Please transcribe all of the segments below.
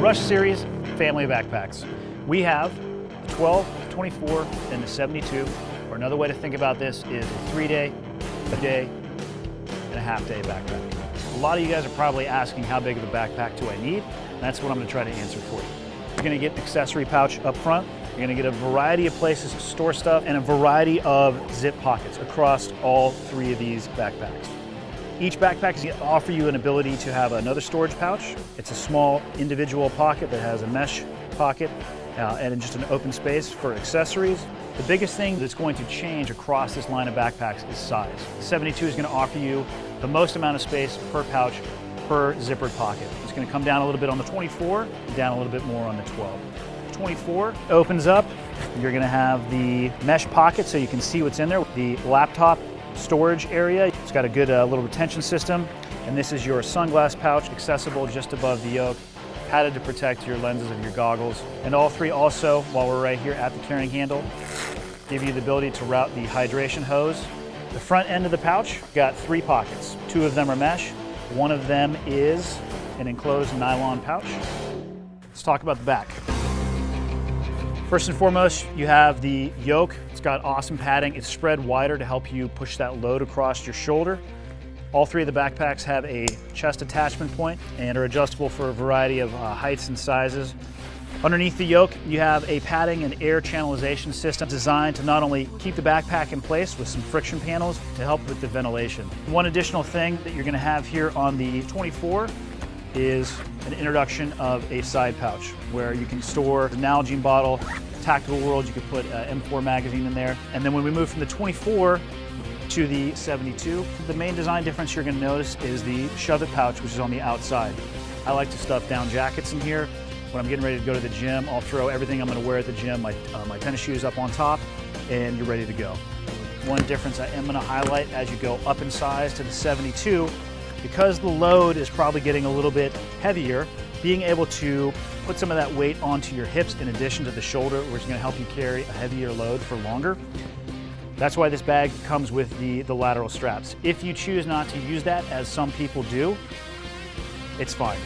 Rush Series family of backpacks. We have the 12, the 24, and the 72. Or another way to think about this is a 3-day, a day, and a half-day backpack. A lot of you guys are probably asking how big of a backpack do I need? And that's what I'm going to try to answer for you. You're going to get an accessory pouch up front. You're going to get a variety of places to store stuff and a variety of zip pockets across all three of these backpacks. Each backpack is going to offer you an ability to have another storage pouch. It's a small individual pocket that has a mesh pocket and just an open space for accessories. The biggest thing that's going to change across this line of backpacks is size. The 72 is going to offer you the most amount of space per pouch per zippered pocket. It's going to come down a little bit on the 24, and down a little bit more on the 12. 24 opens up. You're going to have the mesh pocket so you can see what's in there. The laptop storage area. It's got a good little retention system. And this is your sunglass pouch, accessible just above the yoke, padded to protect your lenses of your goggles. And all three also, while we're right here at the carrying handle, give you the ability to route the hydration hose. The front end of the pouch got 3 pockets. 2 of them are mesh. One of them is an enclosed nylon pouch. Let's talk about the back. First and foremost, you have the yoke. It's got awesome padding. It's spread wider to help you push that load across your shoulder. All three of the backpacks have a chest attachment point and are adjustable for a variety of heights and sizes. Underneath the yoke, you have a padding and air channelization system designed to not only keep the backpack in place with some friction panels to help with the ventilation. One additional thing that you're going to have here on the 24 is an introduction of a side pouch where you can store an Nalgene bottle. Tactical world, you could put an M4 magazine in there. And then when we move from the 24 to the 72, the main design difference you're going to notice is the shove it pouch, which is on the outside. I like to stuff down jackets in here. When I'm getting ready to go to the gym, I'll throw everything I'm going to wear at the gym, my tennis shoes up on top, and you're ready to go. One difference I am going to highlight as you go up in size to the 72, because the load is probably getting a little bit heavier, being able to put some of that weight onto your hips in addition to the shoulder, which is going to help you carry a heavier load for longer. That's why this bag comes with the lateral straps. If you choose not to use that, as some people do, it's fine.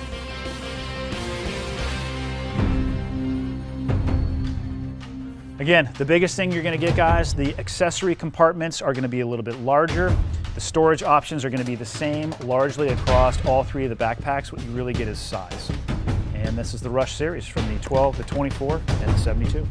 Again, the biggest thing you're going to get, guys, the accessory compartments are going to be a little bit larger. The storage options are going to be the same largely across all three of the backpacks. What you really get is size. And this is the Rush series from the 12, the 24, and the 72.